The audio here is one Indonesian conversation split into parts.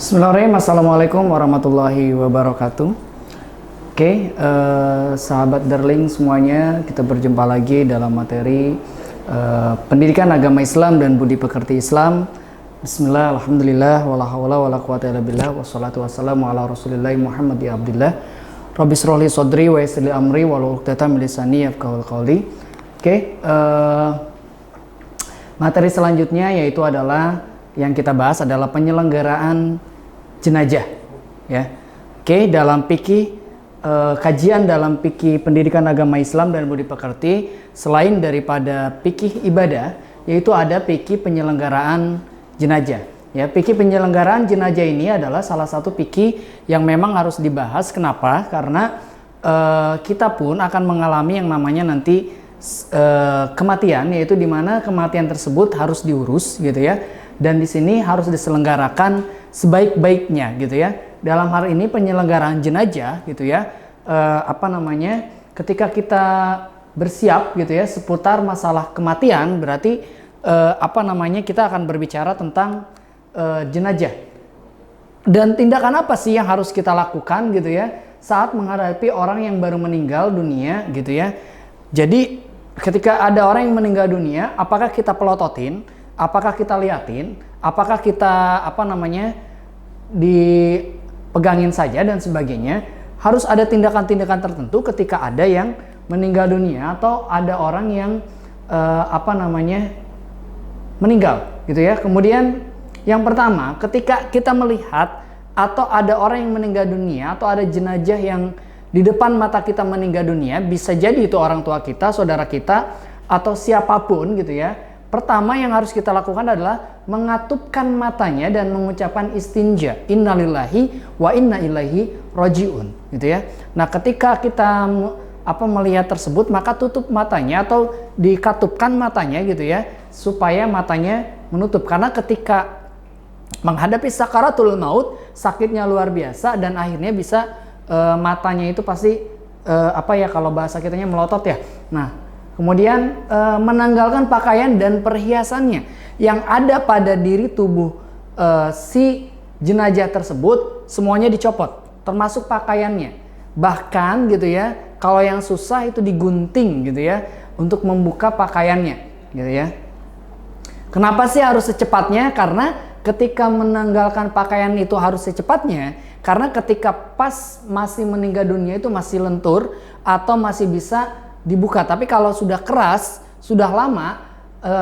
Bismillahirrahmanirrahim. Assalamualaikum warahmatullahi wabarakatuh. Sahabat Darling semuanya, kita berjumpa lagi dalam materi pendidikan agama Islam dan budi pekerti Islam. Bismillah, alhamdulillah, wala hawla wala quwata illa billah, wassalatu wassalamu ala rasulillah Muhammad ya abdillah. Rabbi shrah li sadri wa yassir li amri wahlul 'uqdatam min lisani yafqahu qawli. Materi selanjutnya yaitu adalah yang kita bahas adalah penyelenggaraan jenazah, ya. Dalam fikih kajian dalam fikih pendidikan agama Islam dan budi pekerti, selain daripada fikih ibadah, yaitu ada fikih penyelenggaraan jenazah. Ya, fikih penyelenggaraan jenazah ini adalah salah satu fikih yang memang harus dibahas. Kenapa? Karena kita pun akan mengalami yang namanya nanti kematian, yaitu di mana kematian tersebut harus diurus, gitu ya. Dan di sini harus diselenggarakan sebaik-baiknya, gitu ya. Dalam hal ini penyelenggaraan jenazah, gitu ya. Ketika kita bersiap, gitu ya, seputar masalah kematian, berarti kita akan berbicara tentang jenazah. Dan tindakan apa sih yang harus kita lakukan, gitu ya, saat menghadapi orang yang baru meninggal dunia, gitu ya. Jadi ketika ada orang yang meninggal dunia, apakah kita pelototin? Apakah kita liatin? Apakah kita dipegangin saja dan sebagainya? Harus ada tindakan-tindakan tertentu ketika ada yang meninggal dunia atau ada orang yang meninggal, gitu ya. Kemudian yang pertama, ketika kita melihat atau ada orang yang meninggal dunia atau ada jenazah yang di depan mata kita meninggal dunia, bisa jadi itu orang tua kita, saudara kita, atau siapapun, gitu ya. Pertama yang harus kita lakukan adalah mengatupkan matanya dan mengucapkan istinja, innalillahi wa inna ilaihi rajiun, gitu ya. Nah, ketika kita melihat tersebut, maka tutup matanya atau dikatupkan matanya, gitu ya, supaya matanya menutup. Karena ketika menghadapi sakaratul maut, sakitnya luar biasa dan akhirnya bisa matanya itu pasti kalau bahasa kitanya melotot ya. Nah, kemudian menanggalkan pakaian dan perhiasannya yang ada pada diri tubuh si jenazah tersebut, semuanya dicopot, termasuk pakaiannya. Bahkan, gitu ya, kalau yang susah itu digunting, gitu ya, untuk membuka pakaiannya, gitu ya. Kenapa sih harus secepatnya? Karena ketika menanggalkan pakaian itu harus secepatnya, karena ketika pas masih meninggal dunia itu masih lentur atau masih bisa dibuka. Tapi kalau sudah keras, sudah lama,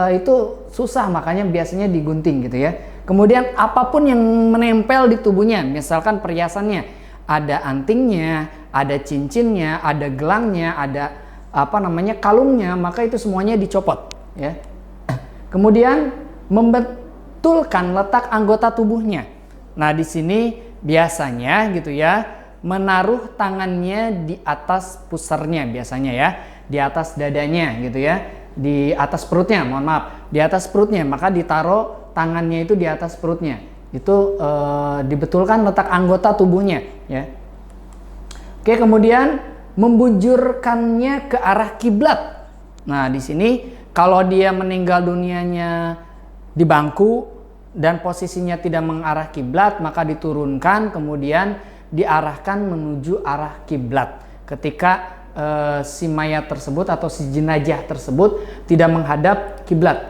itu susah, makanya biasanya digunting, gitu ya. Kemudian apapun yang menempel di tubuhnya, misalkan perhiasannya, ada antingnya, ada cincinnya, ada gelangnya, ada kalungnya, maka itu semuanya dicopot, ya. Kemudian membetulkan letak anggota tubuhnya. Nah, di sini biasanya, gitu ya, menaruh tangannya di atas pusarnya, biasanya ya, di atas dadanya, gitu ya, di atas perutnya, di atas perutnya, maka ditaruh tangannya itu di atas perutnya, itu dibetulkan letak anggota tubuhnya, ya. Kemudian membujurkannya ke arah kiblat. Nah, di sini kalau dia meninggal dunianya di bangku dan posisinya tidak mengarah kiblat, maka diturunkan kemudian diarahkan menuju arah kiblat ketika si mayat tersebut atau si jenazah tersebut tidak menghadap kiblat.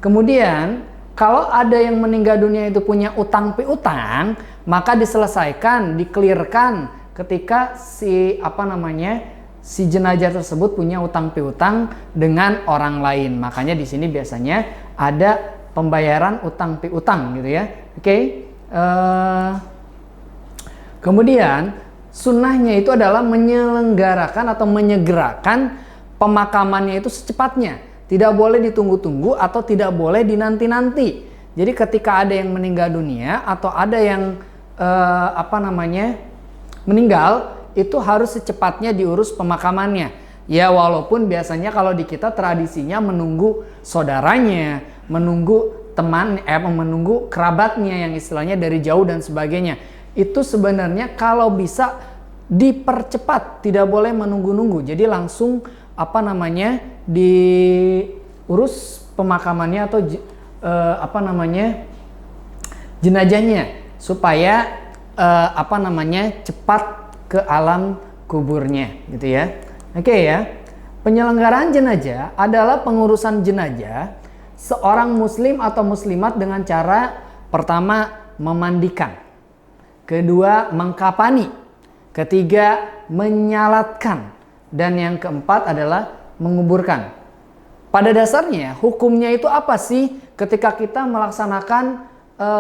Kemudian kalau ada yang meninggal dunia itu punya utang piutang, maka diselesaikan, dikelirkan ketika si si jenazah tersebut punya utang piutang dengan orang lain. Makanya di sini biasanya ada pembayaran utang piutang, gitu ya. Kemudian sunnahnya itu adalah menyelenggarakan atau menyegerakan pemakamannya itu secepatnya. Tidak boleh ditunggu-tunggu atau tidak boleh dinanti-nanti. Jadi ketika ada yang meninggal dunia atau ada yang meninggal, itu harus secepatnya diurus pemakamannya. Ya, walaupun biasanya kalau di kita tradisinya menunggu saudaranya, menunggu teman, menunggu kerabatnya yang istilahnya dari jauh dan sebagainya. Itu sebenarnya kalau bisa dipercepat, tidak boleh menunggu-nunggu. Jadi langsung diurus pemakamannya atau jenazahnya, supaya cepat ke alam kuburnya gitu ya. Oke ya. Penyelenggaraan jenazah adalah pengurusan jenazah seorang muslim atau muslimat dengan cara pertama memandikan, kedua mengkafani, ketiga menyalatkan, dan yang keempat adalah menguburkan. Pada dasarnya hukumnya itu apa sih ketika kita melaksanakan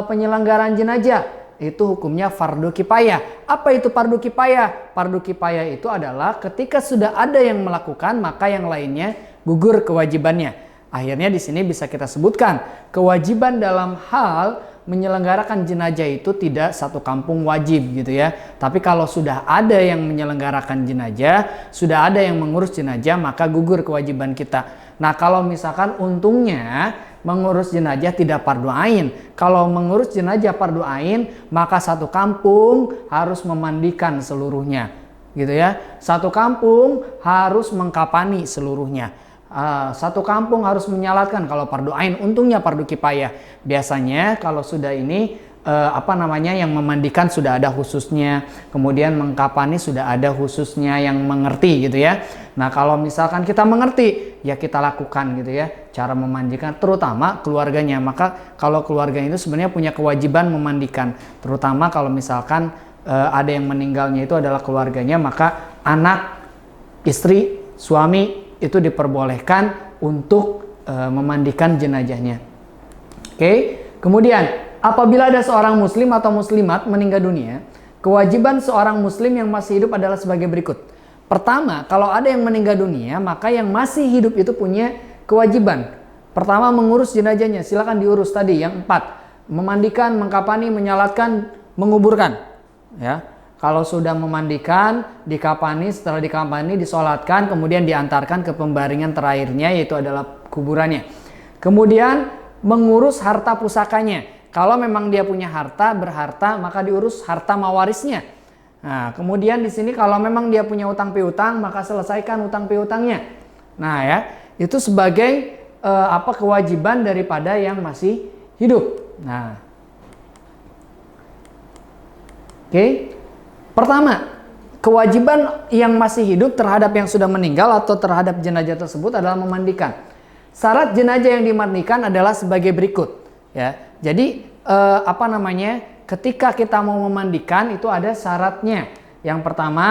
penyelenggaraan jenazah? Itu hukumnya fardu kifayah. Apa itu fardu kifayah? Fardu kifayah itu adalah ketika sudah ada yang melakukan, maka yang lainnya gugur kewajibannya. Akhirnya di sini bisa kita sebutkan kewajiban dalam hal menyelenggarakan jenazah itu tidak satu kampung wajib gitu ya. Tapi kalau sudah ada yang menyelenggarakan jenazah, sudah ada yang mengurus jenazah, maka gugur kewajiban kita. Nah, kalau misalkan untungnya mengurus jenazah tidak fardu ain. Kalau mengurus jenazah fardu ain, maka satu kampung harus memandikan seluruhnya. Gitu ya. Satu kampung harus mengkafani seluruhnya. Satu kampung harus menyalatkan kalau fardu ain. Untungnya fardu kifayah. Biasanya kalau sudah ini yang memandikan sudah ada khususnya, kemudian mengkafani sudah ada khususnya yang mengerti gitu ya. Nah, kalau misalkan kita mengerti, ya kita lakukan gitu ya, cara memandikan, terutama keluarganya. Maka kalau keluarga itu sebenarnya punya kewajiban memandikan, terutama kalau misalkan ada yang meninggalnya itu adalah keluarganya, maka anak, istri, suami itu diperbolehkan untuk memandikan jenazahnya. Oke, kemudian apabila ada seorang muslim atau muslimat meninggal dunia, kewajiban seorang muslim yang masih hidup adalah sebagai berikut. Pertama, kalau ada yang meninggal dunia, maka yang masih hidup itu punya kewajiban. Pertama, mengurus jenazahnya, silakan diurus tadi. Yang 4, memandikan, mengkafani, menyalatkan, menguburkan. Ya, kalau sudah memandikan, dikafani, setelah dikafani, disolatkan, kemudian diantarkan ke pembaringan terakhirnya, yaitu adalah kuburannya. Kemudian mengurus harta pusakanya. Kalau memang dia punya harta, berharta, maka diurus harta mawarisnya. Nah, kemudian di sini kalau memang dia punya utang piutang, maka selesaikan utang piutangnya. Nah, ya, itu sebagai kewajiban daripada yang masih hidup. Nah, oke. Pertama, kewajiban yang masih hidup terhadap yang sudah meninggal atau terhadap jenazah tersebut adalah memandikan. Syarat jenazah yang dimandikan adalah sebagai berikut, ya. Jadi ketika kita mau memandikan itu ada syaratnya. Yang pertama,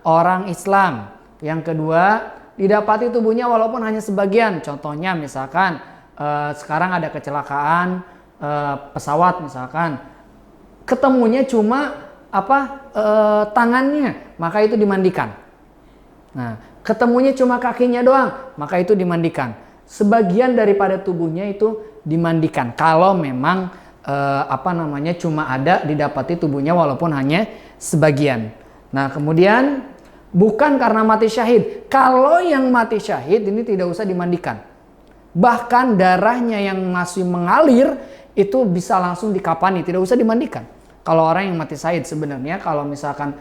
orang Islam. Yang kedua, didapati tubuhnya walaupun hanya sebagian. Contohnya misalkan sekarang ada kecelakaan pesawat misalkan, ketemunya cuma tangannya, maka itu dimandikan. Nah, ketemunya cuma kakinya doang, maka itu dimandikan. Sebagian daripada tubuhnya itu dimandikan. Kalau memang cuma ada didapati tubuhnya walaupun hanya sebagian. Nah, kemudian bukan karena mati syahid. Kalau yang mati syahid ini tidak usah dimandikan. Bahkan darahnya yang masih mengalir itu bisa langsung dikafani, tidak usah dimandikan. Kalau orang yang mati syahid sebenarnya kalau misalkan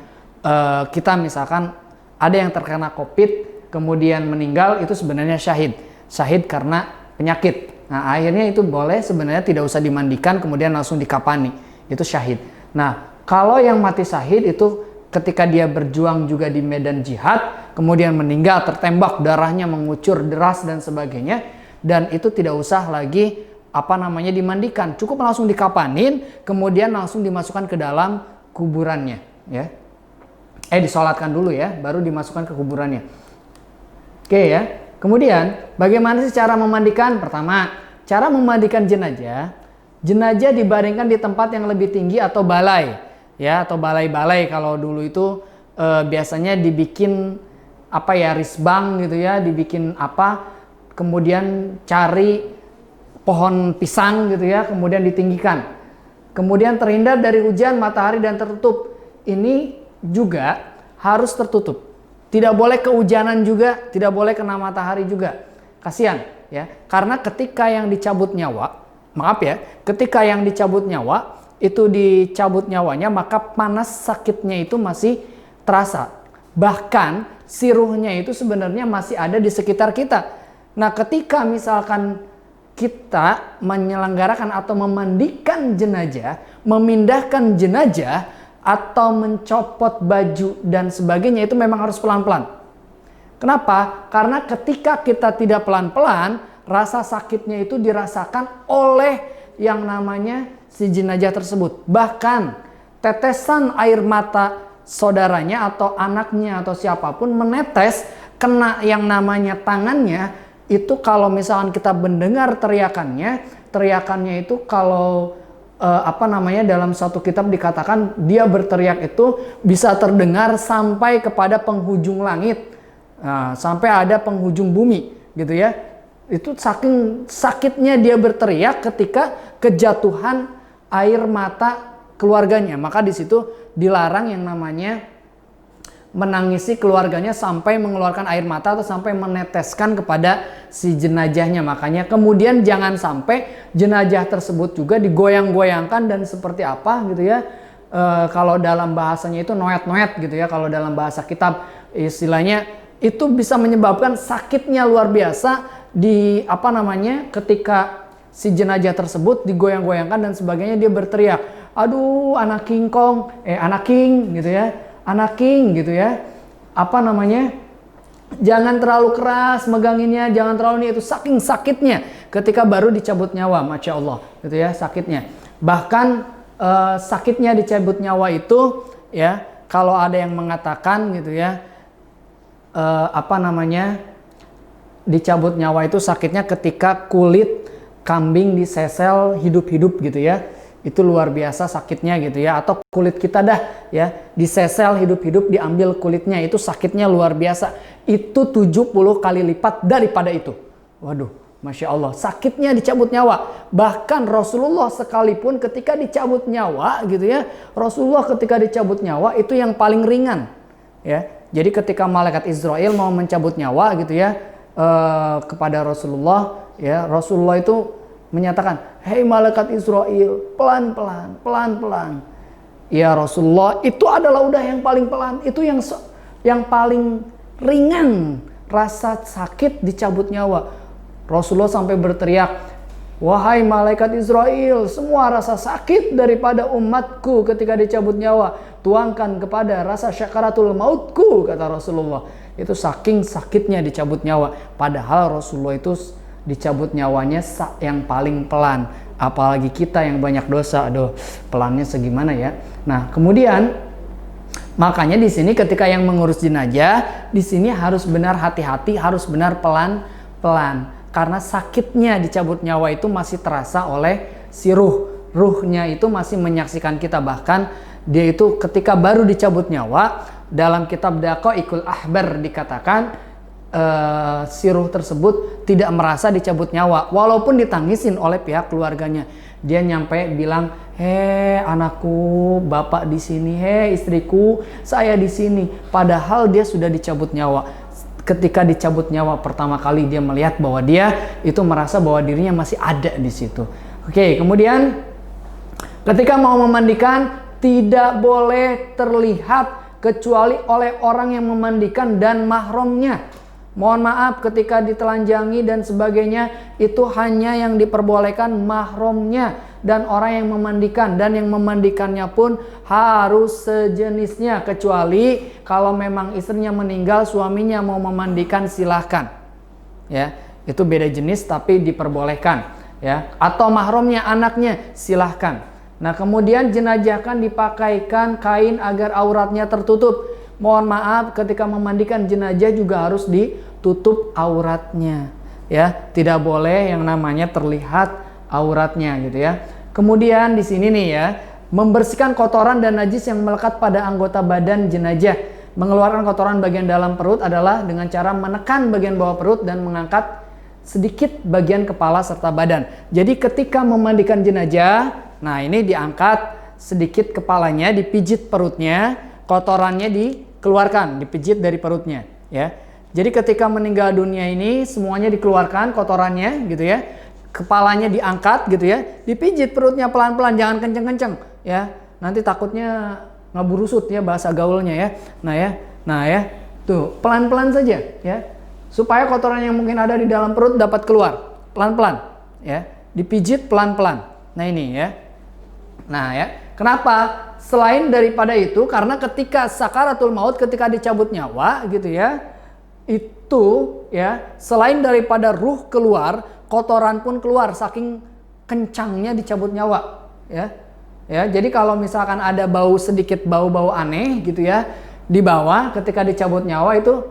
kita misalkan ada yang terkena COVID kemudian meninggal, itu sebenarnya syahid. Syahid karena penyakit. Nah, akhirnya itu boleh sebenarnya tidak usah dimandikan kemudian langsung dikafani. Itu syahid. Nah, kalau yang mati syahid itu ketika dia berjuang juga di medan jihad, kemudian meninggal tertembak, darahnya mengucur deras dan sebagainya, dan itu tidak usah lagi dimandikan. Cukup langsung dikafanin, kemudian langsung dimasukkan ke dalam kuburannya, ya. Disolatkan dulu ya, baru dimasukkan ke kuburannya. Oke ya. Kemudian, bagaimana sih cara memandikan? Pertama, cara memandikan jenazah. Jenazah dibaringkan di tempat yang lebih tinggi atau balai, ya, atau balai-balai. Kalau dulu itu biasanya dibikin risbang gitu ya, dibikin kemudian cari pohon pisang gitu ya, kemudian ditinggikan. Kemudian terhindar dari hujan, matahari dan tertutup. Ini juga harus tertutup. Tidak boleh kehujanan juga, tidak boleh kena matahari juga. Kasihan ya. Karena ketika yang dicabut nyawa, ketika yang dicabut nyawa, itu dicabut nyawanya, maka panas sakitnya itu masih terasa. Bahkan si ruhnya itu sebenarnya masih ada di sekitar kita. Nah, ketika misalkan kita menyelenggarakan atau memandikan jenazah, memindahkan jenazah, atau mencopot baju dan sebagainya itu memang harus pelan-pelan. Kenapa? Karena ketika kita tidak pelan-pelan, rasa sakitnya itu dirasakan oleh yang namanya si jenazah tersebut. Bahkan tetesan air mata saudaranya atau anaknya atau siapapun menetes kena yang namanya tangannya, itu kalau misalkan kita mendengar teriakannya itu kalau dalam satu kitab dikatakan dia berteriak itu bisa terdengar sampai kepada penghujung langit, sampai ada penghujung bumi gitu ya. Itu saking sakitnya dia berteriak ketika kejatuhan air mata keluarganya. Maka di situ dilarang yang namanya menangisi keluarganya sampai mengeluarkan air mata atau sampai meneteskan kepada si jenazahnya. Makanya kemudian jangan sampai jenazah tersebut juga digoyang-goyangkan dan seperti apa gitu ya. Kalau dalam bahasanya itu noet-noet gitu ya. Kalau dalam bahasa kitab istilahnya itu bisa menyebabkan sakitnya luar biasa ketika si jenazah tersebut digoyang-goyangkan dan sebagainya, dia berteriak, aduh anak king kong, anak king gitu ya. Anak king gitu ya, jangan terlalu keras meganginnya, jangan terlalu ini, itu saking sakitnya ketika baru dicabut nyawa, Masya Allah gitu ya sakitnya. Bahkan sakitnya dicabut nyawa itu ya, kalau ada yang mengatakan gitu ya, dicabut nyawa itu sakitnya ketika kulit kambing disesel hidup-hidup gitu ya. Itu luar biasa sakitnya gitu ya. Atau kulit kita dah ya disesel hidup-hidup, diambil kulitnya, itu sakitnya luar biasa. Itu 70 kali lipat daripada itu. Waduh, Masya Allah, sakitnya dicabut nyawa. Bahkan Rasulullah sekalipun ketika dicabut nyawa gitu ya, Rasulullah ketika dicabut nyawa itu yang paling ringan ya. Jadi ketika malaikat Israel mau mencabut nyawa gitu ya kepada Rasulullah ya, Rasulullah itu menyatakan, hei malaikat Israel, pelan-pelan, pelan-pelan. Ya Rasulullah, itu adalah udah yang paling pelan, itu yang paling ringan rasa sakit dicabut nyawa. Rasulullah sampai berteriak, wahai malaikat Israel, semua rasa sakit daripada umatku ketika dicabut nyawa, tuangkan kepada rasa syakaratul mautku, kata Rasulullah. Itu saking sakitnya dicabut nyawa. Padahal Rasulullah itu dicabut nyawanya yang paling pelan. Apalagi kita yang banyak dosa, aduh pelannya segimana ya. Nah kemudian makanya di sini ketika yang mengurus jenazah di sini harus benar hati-hati, harus benar pelan-pelan, karena sakitnya dicabut nyawa itu masih terasa oleh si ruhnya itu masih menyaksikan kita. Bahkan dia itu ketika baru dicabut nyawa, dalam kitab Daqaiqul Ahbar dikatakan si ruh tersebut tidak merasa dicabut nyawa walaupun ditangisin oleh pihak keluarganya. Dia nyampe bilang, hei anakku, bapak di sini, hei istriku, saya di sini. Padahal dia sudah dicabut nyawa. Ketika dicabut nyawa pertama kali, dia melihat bahwa dia itu merasa bahwa dirinya masih ada di situ. Oke, kemudian ketika mau memandikan tidak boleh terlihat kecuali oleh orang yang memandikan dan mahramnya. Mohon maaf ketika ditelanjangi dan sebagainya, itu hanya yang diperbolehkan mahramnya dan orang yang memandikan, dan yang memandikannya pun harus sejenisnya, kecuali kalau memang istrinya meninggal, suaminya mau memandikan silahkan ya, itu beda jenis tapi diperbolehkan ya, atau mahramnya anaknya silahkan. Nah kemudian jenazah kan dipakaikan kain agar auratnya tertutup. Mohon maaf ketika memandikan jenazah juga harus ditutup auratnya ya, tidak boleh yang namanya terlihat auratnya gitu ya. Kemudian di sini nih ya, membersihkan kotoran dan najis yang melekat pada anggota badan jenazah. Mengeluarkan kotoran bagian dalam perut adalah dengan cara menekan bagian bawah perut dan mengangkat sedikit bagian kepala serta badan. Jadi ketika memandikan jenazah, nah ini diangkat sedikit kepalanya, dipijit perutnya, kotorannya dikeluarkan, dipijit dari perutnya ya. Jadi ketika meninggal dunia ini semuanya dikeluarkan kotorannya gitu ya. Kepalanya diangkat gitu ya. Dipijit perutnya pelan-pelan, jangan kenceng-kenceng ya. Nanti takutnya ngaburusut ya bahasa gaulnya ya. Nah ya. Tuh, pelan-pelan saja ya. Supaya kotoran yang mungkin ada di dalam perut dapat keluar pelan-pelan ya, dipijit pelan-pelan. Nah ini ya. Nah ya, kenapa? Selain daripada itu, karena ketika sakaratul maut, ketika dicabut nyawa gitu ya, itu ya, selain daripada ruh keluar, kotoran pun keluar saking kencangnya dicabut nyawa ya. Ya, jadi kalau misalkan ada bau sedikit, bau-bau aneh gitu ya di bawah ketika dicabut nyawa, itu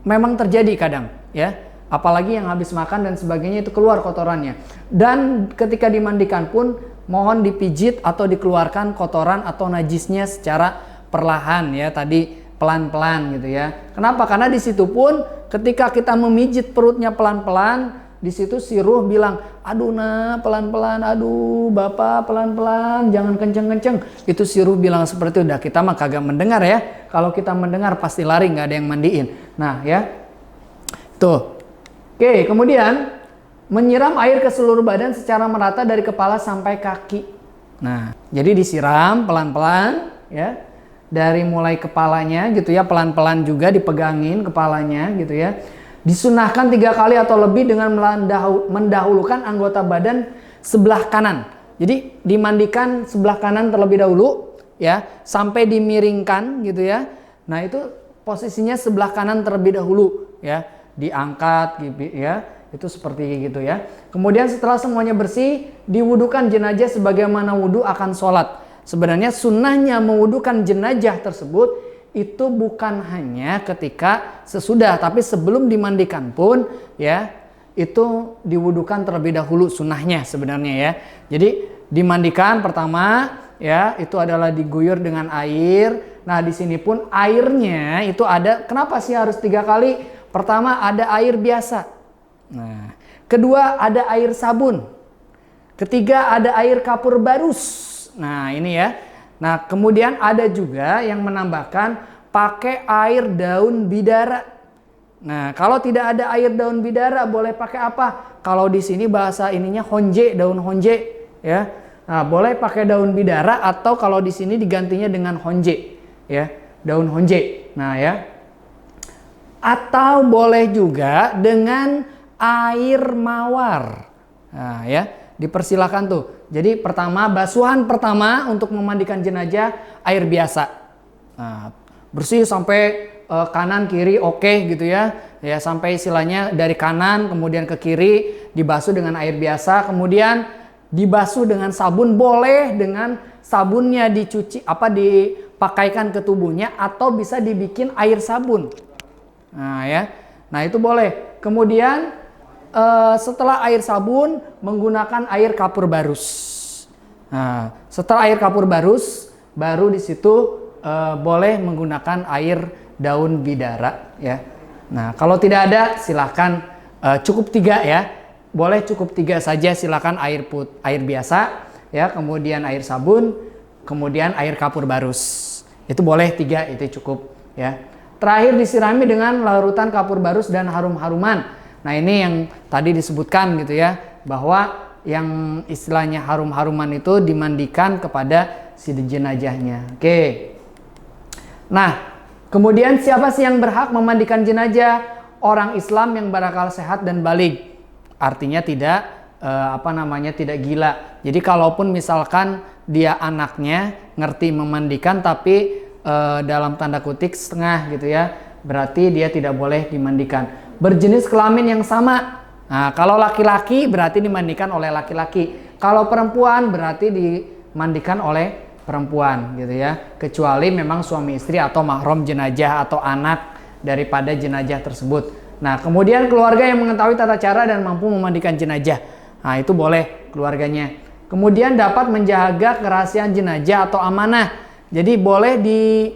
memang terjadi kadang ya. Apalagi yang habis makan dan sebagainya, itu keluar kotorannya. Dan ketika dimandikan pun mohon dipijit atau dikeluarkan kotoran atau najisnya secara perlahan ya, tadi pelan-pelan gitu ya. Kenapa? Karena di situ pun ketika kita memijit perutnya pelan-pelan, di situ si ruh bilang, aduh nah pelan-pelan, aduh bapak pelan-pelan, jangan kenceng-kenceng. Itu si ruh bilang seperti itu. Udah, kita mah kagak mendengar ya. Kalau kita mendengar pasti lari, nggak ada yang mandiin. Nah ya, tuh. Oke, kemudian menyiram air ke seluruh badan secara merata dari kepala sampai kaki. Nah, jadi disiram pelan-pelan ya, dari mulai kepalanya gitu ya, pelan-pelan juga dipegangin kepalanya gitu ya. Disunahkan 3 kali atau lebih dengan mendahulukan anggota badan sebelah kanan. Jadi dimandikan sebelah kanan terlebih dahulu ya, sampai dimiringkan gitu ya. Nah, itu posisinya sebelah kanan terlebih dahulu ya, diangkat gitu ya. Itu seperti gitu ya. Kemudian setelah semuanya bersih, diwudukan jenazah sebagaimana wudu akan sholat. Sebenarnya sunnahnya mewudukan jenazah tersebut itu bukan hanya ketika sesudah, tapi sebelum dimandikan pun ya, itu diwudukan terlebih dahulu sunnahnya sebenarnya ya. Jadi dimandikan pertama ya, itu adalah diguyur dengan air. Nah di sini pun airnya itu ada, kenapa sih harus 3 kali? Pertama ada air biasa. Nah, kedua ada air sabun. Ketiga ada air kapur barus. Nah, ini ya. Nah, kemudian ada juga yang menambahkan pakai air daun bidara. Nah, kalau tidak ada air daun bidara boleh pakai apa? Kalau di sini bahasa ininya honje, daun honje ya. Nah, boleh pakai daun bidara atau kalau di sini digantinya dengan honje ya, daun honje. Nah, ya. Atau boleh juga dengan air mawar. Nah ya, dipersilakan tuh. Jadi pertama, basuhan pertama untuk memandikan jenazah air biasa. Nah, bersih sampai kanan kiri oke gitu ya. Ya, sampai istilahnya dari kanan kemudian ke kiri dibasuh dengan air biasa, kemudian dibasuh dengan sabun, boleh dengan sabunnya dicuci dipakaikan ke tubuhnya atau bisa dibikin air sabun. Nah ya. Nah, itu boleh. Kemudian setelah air sabun menggunakan air kapur barus. Nah, setelah air kapur barus baru di situ boleh menggunakan air daun bidara ya. Nah, kalau tidak ada silahkan cukup 3 ya. Boleh cukup 3 saja, silahkan air biasa ya, kemudian air sabun, kemudian air kapur barus. Itu boleh 3, itu cukup ya. Terakhir disirami dengan larutan kapur barus dan harum-haruman. Nah ini yang tadi disebutkan gitu ya, bahwa yang istilahnya harum-haruman itu dimandikan kepada si jenazahnya. Oke. Nah, kemudian siapa sih yang berhak memandikan jenazah? Orang Islam yang berakal sehat dan baligh. Artinya tidak tidak gila. Jadi kalaupun misalkan dia anaknya ngerti memandikan tapi dalam tanda kutip setengah gitu ya, berarti dia tidak boleh dimandikan. Berjenis kelamin yang sama. Nah, kalau laki-laki berarti dimandikan oleh laki-laki. Kalau perempuan berarti dimandikan oleh perempuan gitu ya. Kecuali memang suami istri atau mahram jenazah atau anak daripada jenazah tersebut. Nah, kemudian keluarga yang mengetahui tata cara dan mampu memandikan jenazah. Nah, itu boleh keluarganya. Kemudian dapat menjaga kerahasiaan jenazah atau amanah. Jadi boleh di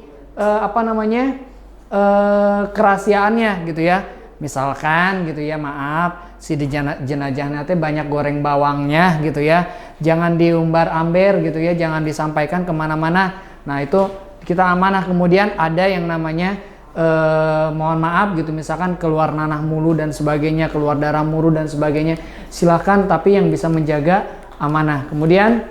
kerahasiaannya gitu ya. Misalkan gitu ya, maaf si jenazahnya teh banyak goreng bawangnya gitu ya. Jangan diumbar-amber gitu ya, jangan disampaikan kemana-mana. Nah itu kita amanah. Kemudian ada yang namanya mohon maaf gitu, misalkan keluar nanah mulu dan sebagainya, keluar darah mulu dan sebagainya. Silakan, tapi yang bisa menjaga amanah. Kemudian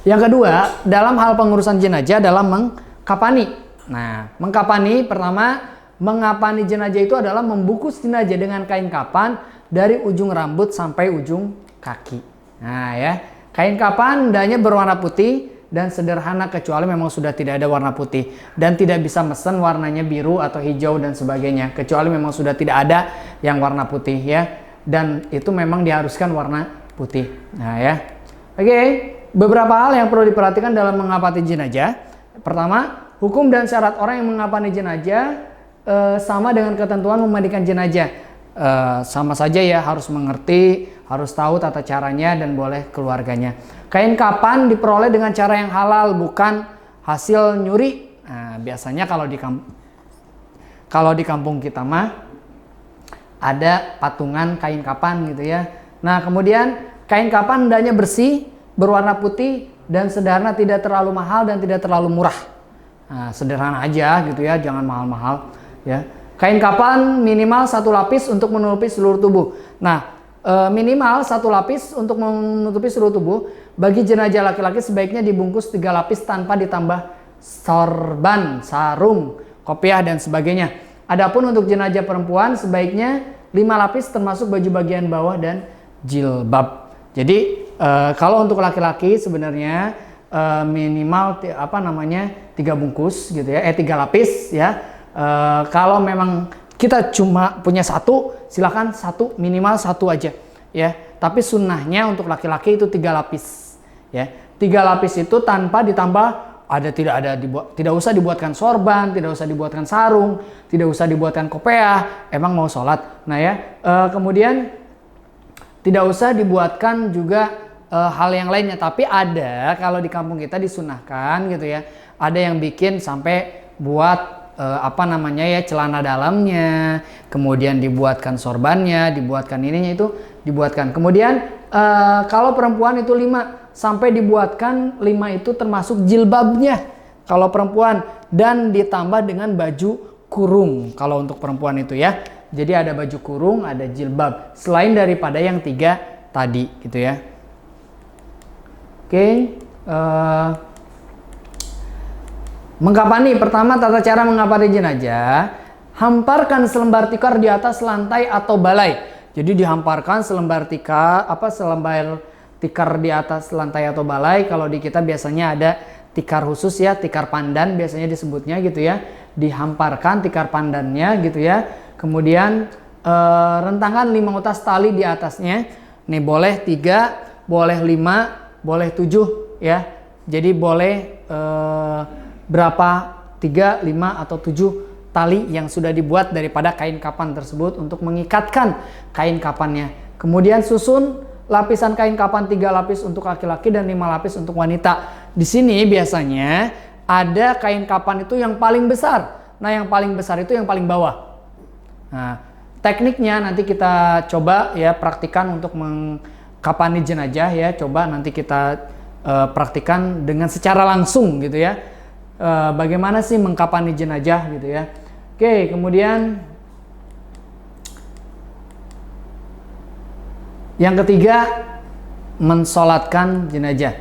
yang kedua, dalam hal pengurusan jenazah dalam mengkapani. Nah, mengkapani pertama, mengapani jenazah itu adalah membungkus jenazah dengan kain kapan dari ujung rambut sampai ujung kaki. Nah ya, kain kafan hendaknya berwarna putih dan sederhana kecuali memang sudah tidak ada warna putih, dan tidak bisa mesen warnanya biru atau hijau dan sebagainya kecuali memang sudah tidak ada yang warna putih ya, dan itu memang diharuskan warna putih. Nah ya, oke, beberapa hal yang perlu diperhatikan dalam mengapati jenazah. Pertama, hukum dan syarat orang yang mengapani jenazah sama dengan ketentuan memandikan jenazah. Sama saja ya, harus mengerti, harus tahu tata caranya dan boleh keluarganya. Kain kafan diperoleh dengan cara yang halal, bukan hasil nyuri. Nah, biasanya kalau di kampung kita mah ada patungan kain kafan gitu ya. Nah, kemudian kain kafan hendaknya bersih, berwarna putih dan sederhana, tidak terlalu mahal dan tidak terlalu murah. Nah, sederhana aja gitu ya, jangan mahal-mahal ya. Kain kafan minimal 1 lapis untuk menutupi seluruh tubuh. Nah, minimal 1 lapis untuk menutupi seluruh tubuh. Bagi jenazah laki-laki sebaiknya dibungkus 3 lapis tanpa ditambah sorban, sarung, kopiah dan sebagainya. Adapun untuk jenazah perempuan sebaiknya 5 lapis termasuk baju bagian bawah dan jilbab. Jadi kalau untuk laki-laki sebenarnya minimal 3 bungkus gitu ya, 3 lapis ya. Kalau memang kita cuma punya 1, silakan minimal 1 aja ya. Tapi sunnahnya untuk laki-laki itu 3 lapis ya. 3 lapis itu tanpa ditambah tidak usah dibuatkan sorban, tidak usah dibuatkan sarung, tidak usah dibuatkan kopiah, emang mau sholat. Nah ya, kemudian tidak usah dibuatkan juga hal yang lainnya. Tapi ada, kalau di kampung kita disunahkan gitu ya, ada yang bikin sampai buat celana dalamnya, kemudian dibuatkan sorbannya, dibuatkan ininya, itu dibuatkan. Kemudian kalau perempuan itu 5, sampai dibuatkan 5 itu termasuk jilbabnya kalau perempuan, dan ditambah dengan baju kurung kalau untuk perempuan itu ya. Jadi ada baju kurung, ada jilbab selain daripada yang 3 tadi gitu ya. Oke, mengkafani. Pertama, tata cara mengkafani jenazah. Hamparkan selembar tikar di atas lantai atau balai. Jadi dihamparkan selembar tikar di atas lantai atau balai. Kalau di kita biasanya ada tikar khusus ya, tikar pandan biasanya disebutnya gitu ya. Dihamparkan tikar pandannya gitu ya. Kemudian rentangkan 5 utas tali di atasnya. Nih boleh 3, boleh 5, boleh 7 ya. Jadi boleh berapa, 3, 5 atau 7 tali yang sudah dibuat daripada kain kafan tersebut untuk mengikatkan kain kafannya. Kemudian susun lapisan kain kafan 3 lapis untuk laki-laki dan 5 lapis untuk wanita. Di sini biasanya ada kain kafan itu yang paling besar. Nah, yang paling besar itu yang paling bawah. Nah, tekniknya nanti kita coba ya praktikan untuk mengkafani jenazah ya. Coba nanti kita praktikan dengan secara langsung gitu ya. Bagaimana sih mengkafani jenazah gitu ya. Oke, kemudian yang ketiga, mensolatkan jenazah.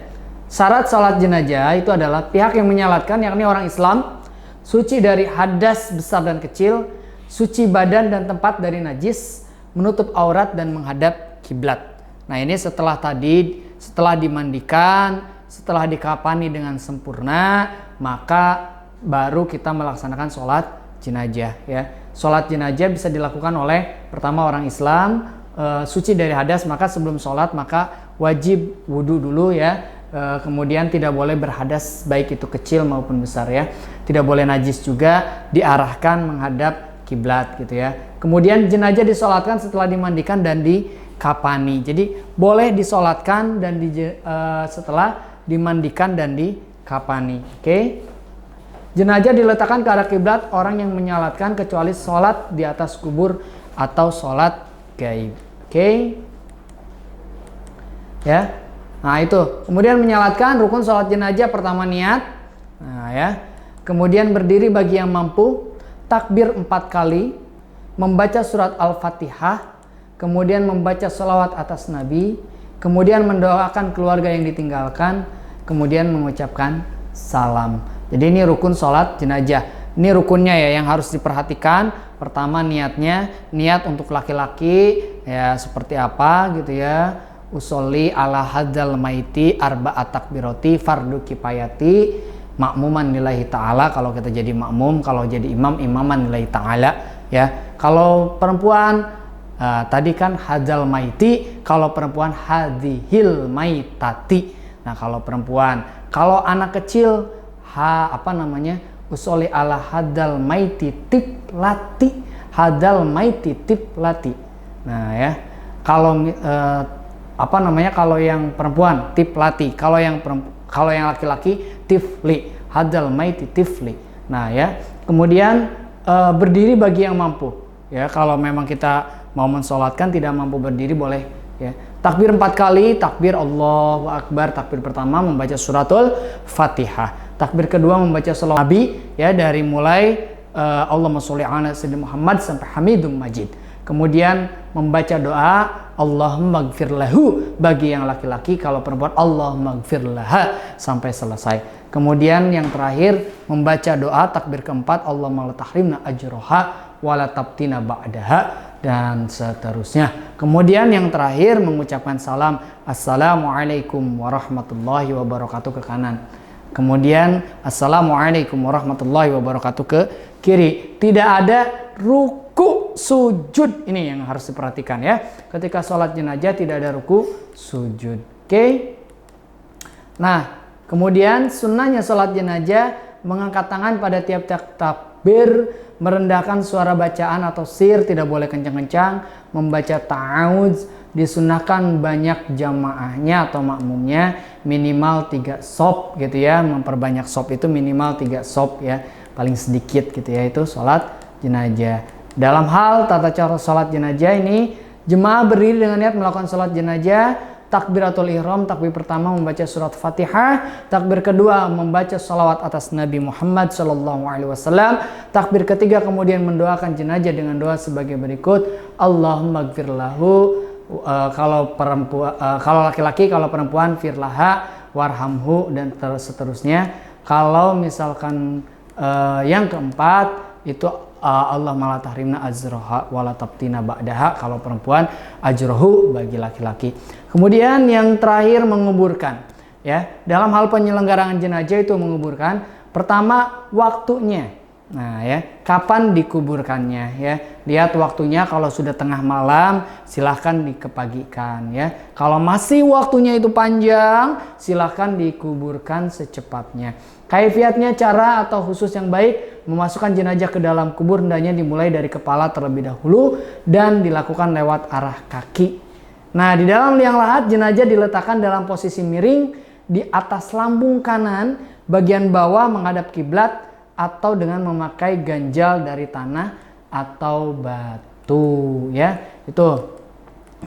Syarat sholat jenazah itu adalah pihak yang menyalatkan, yakni orang Islam, suci dari hadas besar dan kecil, suci badan dan tempat dari najis, menutup aurat dan menghadap kiblat. Nah, ini setelah dimandikan, setelah dikafani dengan sempurna, maka baru kita melaksanakan sholat jenazah ya. Sholat jenazah bisa dilakukan oleh pertama orang Islam, suci dari hadas, maka sebelum sholat maka wajib wudhu dulu ya. Kemudian tidak boleh berhadas baik itu kecil maupun besar ya. Tidak boleh najis juga, diarahkan menghadap kiblat gitu ya. Kemudian jenazah disolatkan setelah dimandikan dan dikafani. Jadi boleh disolatkan dan setelah dimandikan dan dikafani. Oke. Jenazah diletakkan ke arah kiblat orang yang menyalatkan kecuali sholat di atas kubur atau sholat gaib. Oke. Ya. Nah, itu. Kemudian menyalatkan rukun sholat jenazah, pertama niat. Nah, ya. Kemudian berdiri bagi yang mampu, takbir 4 kali, membaca surat Al-Fatihah, kemudian membaca sholawat atas Nabi, kemudian mendoakan keluarga yang ditinggalkan, kemudian mengucapkan salam. Jadi ini rukun sholat jenazah. Ini rukunnya ya yang harus diperhatikan. Pertama niatnya, niat untuk laki-laki ya seperti apa gitu ya. usolli ala hadzal maiti arba'at takbirati fardu kifayati makmuman lillahi ta'ala. Kalau kita jadi makmum, kalau jadi imam, imaman lillahi ta'ala ya. Kalau perempuan tadi kan hadzal maiti, kalau perempuan hadhil maitati. Nah, kalau perempuan, kalau anak kecil usolli ala hadzal maiti tiflati, hadzal maiti tiflati. Nah ya, kalau kalau yang perempuan tiflati, kalau yang laki-laki tifli, hadzal maiti tifli. Nah ya, kemudian berdiri bagi yang mampu ya. Kalau memang kita mau mensolatkan tidak mampu berdiri boleh ya. Takbir 4 kali, takbir Allahu Akbar, takbir pertama membaca suratul Fatihah, takbir kedua membaca salawat Nabi ya, dari mulai Allahumma sholli ala sayyidina Muhammad sampai Hamidum Majid. Kemudian membaca doa Allahumma gfir lahu bagi yang laki-laki, kalau perempuan Allahumma gfir laha sampai selesai. Kemudian yang terakhir membaca doa takbir keempat Allahumma la tahrimna ajroha wala tabtina ba'daha dan seterusnya. Kemudian yang terakhir mengucapkan salam assalamualaikum warahmatullahi wabarakatuh ke kanan. Kemudian assalamualaikum warahmatullahi wabarakatuh ke kiri. Tidak ada ruku sujud, ini yang harus diperhatikan ya. Ketika sholat jenazah tidak ada ruku sujud. Oke. Nah, kemudian sunnahnya sholat jenazah mengangkat tangan pada tiap-tiap takbir, merendahkan suara bacaan atau sir, tidak boleh kencang-kencang, membaca ta'awudz, disunahkan banyak jamaahnya atau makmumnya, minimal 3 shop gitu ya. Memperbanyak shop itu minimal 3 shop ya, paling sedikit gitu ya, itu sholat jenazah. Dalam hal tata cara sholat jenazah ini, jemaah berdiri dengan niat melakukan sholat jenazah. Takbiratul ihram, takbir pertama membaca surat Fatihah, takbir kedua membaca salawat atas Nabi Muhammad SAW, takbir ketiga kemudian mendoakan jenazah dengan doa sebagai berikut. Allahumma gfir lahu, kalau laki-laki, kalau perempuan firlaha warhamhu dan seterusnya. Kalau misalkan yang keempat itu Allah malah tahrimna ajroha wala tabtina ba'daha, kalau perempuan ajrohu bagi laki-laki. Kemudian yang terakhir menguburkan ya. Dalam hal penyelenggaraan jenazah itu menguburkan, pertama waktunya. Nah ya, kapan dikuburkannya ya. Lihat waktunya, kalau sudah tengah malam silahkan dikepagikan ya. Kalau masih waktunya itu panjang, silahkan dikuburkan secepatnya. Kaifiatnya, cara atau khusus yang baik memasukkan jenazah ke dalam kubur hendaknya dimulai dari kepala terlebih dahulu dan dilakukan lewat arah kaki. Nah, di dalam liang lahat jenazah diletakkan dalam posisi miring di atas lambung kanan, bagian bawah menghadap kiblat atau dengan memakai ganjal dari tanah atau batu ya. Itu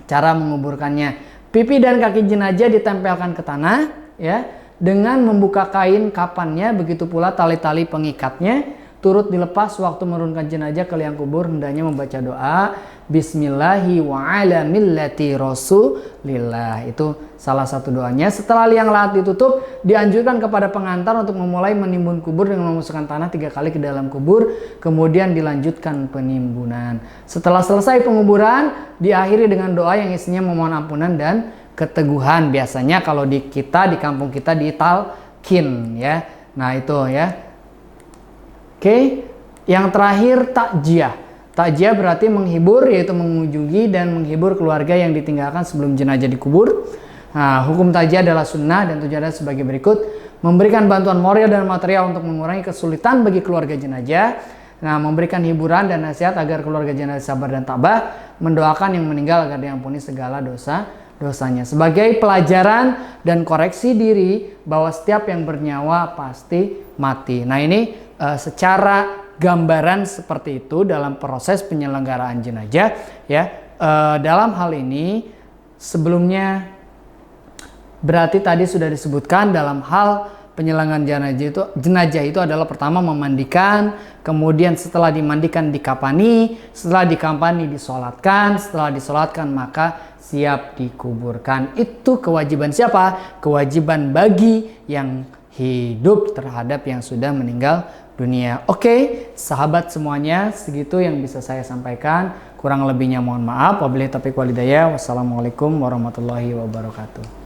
cara menguburkannya. Pipi dan kaki jenazah ditempelkan ke tanah ya, dengan membuka kain kapannya, begitu pula tali-tali pengikatnya turut dilepas waktu menurunkan jenazah ke liang kubur, hendaknya membaca doa Bismillahi wa ala millati rasulillah. Itu salah satu doanya. Setelah liang lahat ditutup, dianjurkan kepada pengantar untuk memulai menimbun kubur dengan memasukkan tanah 3 kali ke dalam kubur, kemudian dilanjutkan penimbunan. Setelah selesai penguburan, diakhiri dengan doa yang isinya memohon ampunan dan keteguhan. Biasanya kalau di kampung kita ditalkin ya. Nah itu ya. Oke, yang terakhir takjiah. Takjiah berarti menghibur, yaitu mengunjungi dan menghibur keluarga yang ditinggalkan sebelum jenazah dikubur. Nah, hukum takjiah adalah sunnah dan tujuannya sebagai berikut: memberikan bantuan moral dan material untuk mengurangi kesulitan bagi keluarga jenazah. Nah, memberikan hiburan dan nasihat agar keluarga jenazah sabar dan tabah, mendoakan yang meninggal agar diampuni segala dosanya. Sebagai pelajaran dan koreksi diri bahwa setiap yang bernyawa pasti mati. Nah, ini secara gambaran seperti itu dalam proses penyelenggaraan jenazah ya. Dalam hal ini sebelumnya berarti tadi sudah disebutkan dalam hal penyelenggaraan jenazah itu adalah pertama memandikan, kemudian setelah dimandikan dikapani, setelah dikapani disolatkan, setelah disolatkan maka siap dikuburkan. Itu kewajiban siapa? Kewajiban bagi yang hidup terhadap yang sudah meninggal dunia. Oke, sahabat semuanya, segitu yang bisa saya sampaikan. Kurang lebihnya mohon maaf. Wabillahi taufiq wal hidayah. Wassalamualaikum warahmatullahi wabarakatuh.